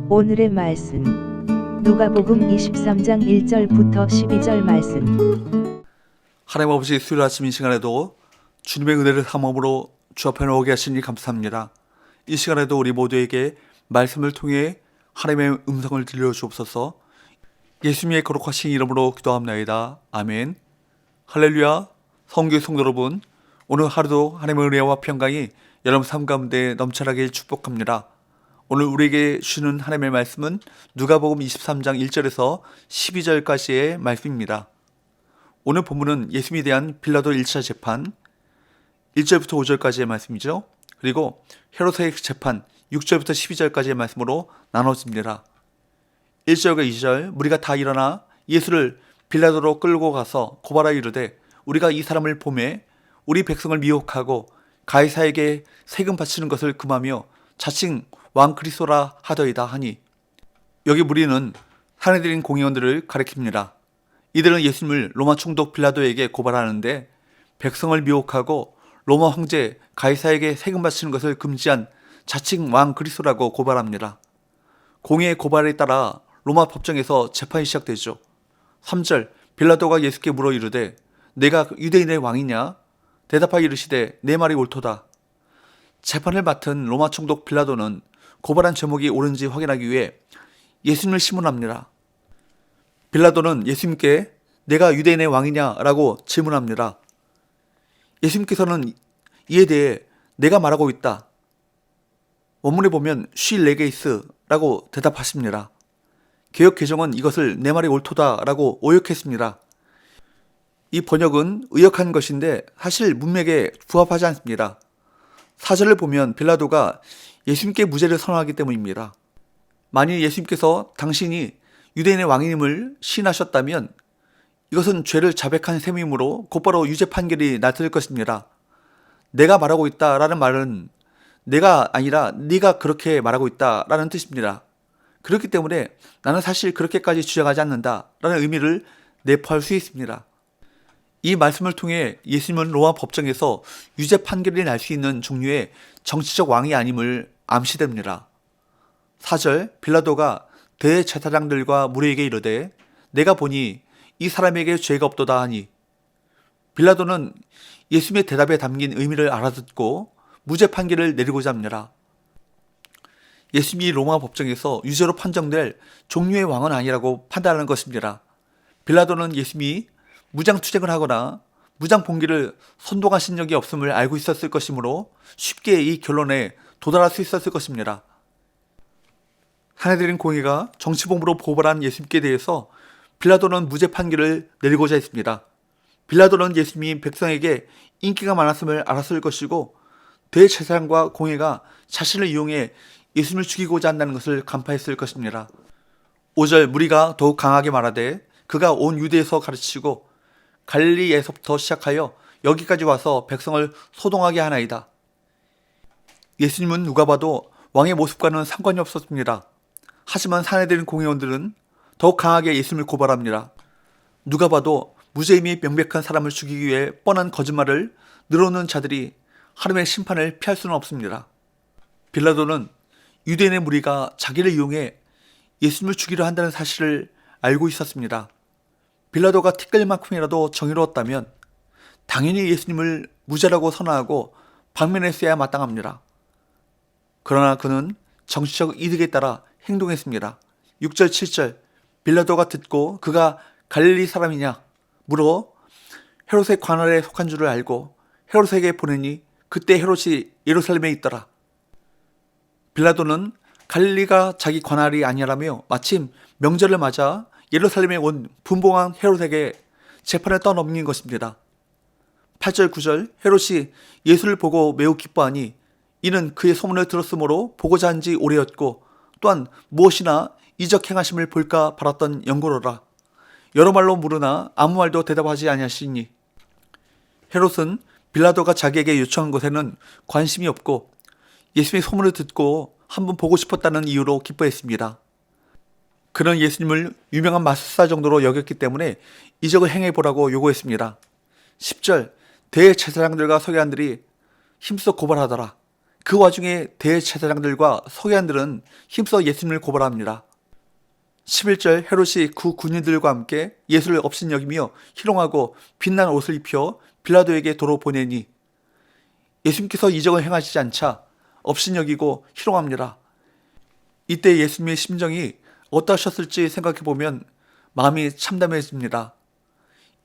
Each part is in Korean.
오늘의 말씀 누가복음 23장 1절부터 12절 말씀. 하나님 아버지, 수요일 아침 이 시간에도 주님의 은혜를 삼음으로 주 앞에 나오게 하시니 감사합니다. 이 시간에도 우리 모두에게 말씀을 통해 하나님의 음성을 들려주옵소서. 예수님의 거룩하신 이름으로 기도합나이다. 아멘. 할렐루야. 성교회 성도 여러분, 오늘 하루도 하나님의 은혜와 평강이 여러분 삶 가운데 넘쳐나길 축복합니다. 오늘 우리에게 주시는 하나님의 말씀은 누가복음 23장 1절에서 12절까지의 말씀입니다. 오늘 본문은 예수님에 대한 빌라도 1차 재판 1절부터 5절까지의 말씀이죠. 그리고 헤롯의 재판 6절부터 12절까지의 말씀으로 나눠집니다. 1절과 2절, 무리가 다 일어나 예수를 빌라도로 끌고 가서 고발하여 이르되 우리가 이 사람을 보매 우리 백성을 미혹하고 가이사에게 세금 바치는 것을 금하며 자칭 왕 그리스도라 하더이다 하니, 여기 무리는 산헤드린 공의원들을 가리킵니다. 이들은 예수님을 로마 총독 빌라도에게 고발하는데 백성을 미혹하고 로마 황제 가이사에게 세금 바치는 것을 금지한 자칭 왕 그리스도라고 고발합니다. 공의의 고발에 따라 로마 법정에서 재판이 시작되죠. 3절, 빌라도가 예수께 물어 이르되 내가 유대인의 왕이냐? 대답하여 이르시되 내 말이 옳도다. 재판을 맡은 로마 총독 빌라도는 고발한 제목이 옳은지 확인하기 위해 예수님을 시문합니다. 빌라도는 예수님께 내가 유대인의 왕이냐라고 질문합니다. 예수님께서는 이에 대해 내가 말하고 있다. 원문에 보면 쉴 레게이스라고 대답하십니다. 개역 개정은 이것을 내 말이 옳도다라고 오역했습니다. 이 번역은 의역한 것인데 사실 문맥에 부합하지 않습니다. 4절을 보면 빌라도가 예수님께 무죄를 선언하기 때문입니다. 만일 예수님께서 당신이 유대인의 왕임을 시인하셨다면 이것은 죄를 자백한 셈이므로 곧바로 유죄 판결이 났을 것입니다. 내가 말하고 있다라는 말은 내가 아니라 네가 그렇게 말하고 있다라는 뜻입니다. 그렇기 때문에 나는 사실 그렇게까지 주장하지 않는다라는 의미를 내포할 수 있습니다. 이 말씀을 통해 예수님은 로마 법정에서 유죄 판결이 날 수 있는 종류의 정치적 왕이 아님을 암시됩니다. 4절, 빌라도가 대제사장들과 무리에게 이르되 내가 보니 이 사람에게 죄가 없도다 하니, 빌라도는 예수님의 대답에 담긴 의미를 알아듣고 무죄 판결을 내리고자 합니다. 예수님이 로마 법정에서 유죄로 판정될 종류의 왕은 아니라고 판단하는 것입니다. 빌라도는 예수님이 무장투쟁을 하거나 무장봉기를 선동하신 적이 없음을 알고 있었을 것이므로 쉽게 이 결론에 도달할 수 있었을 것입니다. 산헤드린 공의가 정치범으로 고발한 예수님께 대해서 빌라도는 무죄 판결을 내리고자 했습니다. 빌라도는 예수님이 백성에게 인기가 많았음을 알았을 것이고 대제사장과 공의가 자신을 이용해 예수님을 죽이고자 한다는 것을 간파했을 것입니다. 5절, 무리가 더욱 강하게 말하되 그가 온 유대에서 가르치고 갈릴리에서부터 시작하여 여기까지 와서 백성을 소동하게 하나이다. 예수님은 누가 봐도 왕의 모습과는 상관이 없었습니다. 하지만 산헤드린 공의원들은 더욱 강하게 예수님을 고발합니다. 누가 봐도 무죄임이 명백한 사람을 죽이기 위해 뻔한 거짓말을 늘어놓는 자들이 하나님의 심판을 피할 수는 없습니다. 빌라도는 유대인의 무리가 자기를 이용해 예수님을 죽이려 한다는 사실을 알고 있었습니다. 빌라도가 티끌 만큼이라도 정의로웠다면 당연히 예수님을 무죄라고 선언하고 방면했어야 마땅합니다. 그러나 그는 정치적 이득에 따라 행동했습니다. 6절 7절, 빌라도가 듣고 그가 갈릴리 사람이냐 물어 헤롯의 관할에 속한 줄을 알고 헤롯에게 보내니 그때 헤롯이 예루살렘에 있더라. 빌라도는 갈릴리가 자기 관할이 아니라며 마침 명절을 맞아 예루살렘에 온 분봉왕 헤롯에게 재판을 떠넘긴 것입니다. 8절 9절, 헤롯이 예수를 보고 매우 기뻐하니 이는 그의 소문을 들었으므로 보고자 한 지 오래였고 또한 무엇이나 이적 행하심을 볼까 바랐던 연고로라. 여러 말로 물으나 아무 말도 대답하지 아니하시니, 헤롯은 빌라도가 자기에게 요청한 것에는 관심이 없고 예수님의 소문을 듣고 한번 보고 싶었다는 이유로 기뻐했습니다. 그는 예수님을 유명한 마술사 정도로 여겼기 때문에 이적을 행해보라고 요구했습니다. 10절, 대제사장들과 서기관들이 힘써 고발하더라. 그 와중에 대제사장들과 서기관들은 힘써 예수님을 고발합니다. 11절 헤롯이 그 군인들과 함께 예수를 업신여기며 희롱하고 빛난 옷을 입혀 빌라도에게 도로 보내니 예수님께서 이적을 행하시지 않자 업신여기고 희롱합니다. 이때 예수님의 심정이 어떠셨을지 생각해보면 마음이 참담해집니다.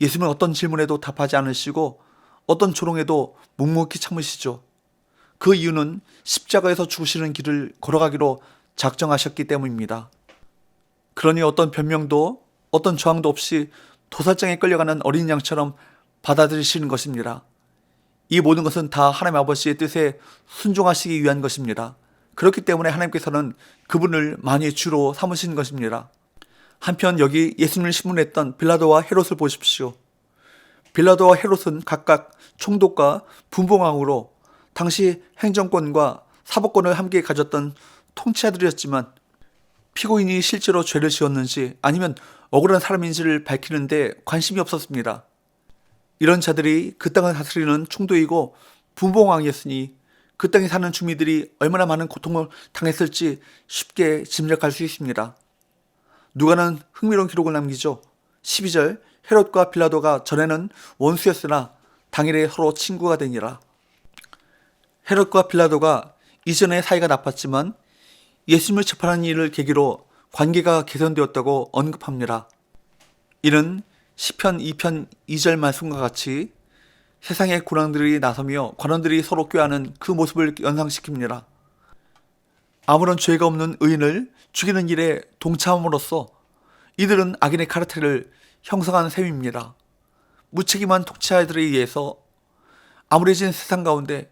예수님은 어떤 질문에도 답하지 않으시고 어떤 조롱에도 묵묵히 참으시죠. 그 이유는 십자가에서 죽으시는 길을 걸어가기로 작정하셨기 때문입니다. 그러니 어떤 변명도 어떤 저항도 없이 도살장에 끌려가는 어린 양처럼 받아들이시는 것입니다. 이 모든 것은 다 하나님 아버지의 뜻에 순종하시기 위한 것입니다. 그렇기 때문에 하나님께서는 그분을 만유의 주로 삼으신 것입니다. 한편 여기 예수님을 신문했던 빌라도와 헤롯을 보십시오. 빌라도와 헤롯은 각각 총독과 분봉왕으로 당시 행정권과 사법권을 함께 가졌던 통치자들이었지만 피고인이 실제로 죄를 지었는지 아니면 억울한 사람인지를 밝히는데 관심이 없었습니다. 이런 자들이 그 땅을 다스리는 총독이고 분봉왕이었으니 그 땅에 사는 주민들이 얼마나 많은 고통을 당했을지 쉽게 짐작할 수 있습니다. 누가는 흥미로운 기록을 남기죠. 12절 헤롯과 빌라도가 전에는 원수였으나 당일에 서로 친구가 되니라. 헤롯과 빌라도가 이전에 사이가 나빴지만 예수님을 재판하는 일을 계기로 관계가 개선되었다고 언급합니다. 이는 시편 2편 2절 말씀과 같이 세상의 군왕들이 나서며 관원들이 서로 꾀하는 그 모습을 연상시킵니다. 아무런 죄가 없는 의인을 죽이는 일에 동참함으로써 이들은 악인의 카르텔을 형성한 셈입니다. 무책임한 통치자들에 의해서 암울해진 세상 가운데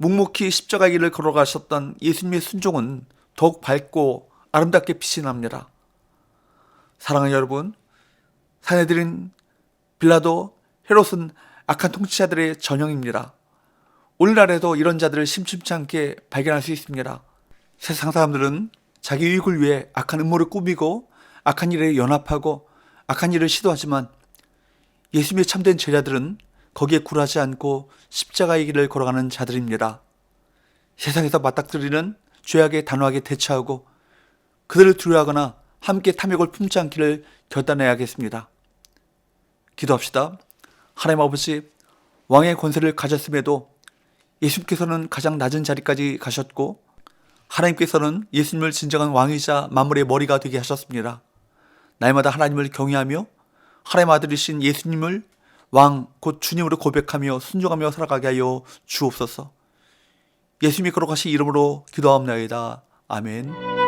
묵묵히 십자가의 길을 걸어가셨던 예수님의 순종은 더욱 밝고 아름답게 빛이 납니다. 사랑하는 여러분, 사내들인 빌라도, 헤롯은 악한 통치자들의 전형입니다. 오늘날에도 이런 자들을 심심치 않게 발견할 수 있습니다. 세상 사람들은 자기 유익을 위해 악한 음모를 꾸미고 악한 일에 연합하고 악한 일을 시도하지만 예수님의 참된 제자들은 거기에 굴하지 않고 십자가의 길을 걸어가는 자들입니다. 세상에서 맞닥뜨리는 죄악에 단호하게 대처하고 그들을 두려워하거나 함께 탐욕을 품지 않기를 결단해야겠습니다. 기도합시다. 하나님 아버지, 왕의 권세를 가졌음에도 예수님께서는 가장 낮은 자리까지 가셨고 하나님께서는 예수님을 진정한 왕이자 만물의 머리가 되게 하셨습니다. 날마다 하나님을 경외하며 하나님 아들이신 예수님을 왕 곧 주님으로 고백하며 순종하며 살아가게 하여 주옵소서. 예수님이 걸어가신 이름으로 기도하옵나이다. 아멘.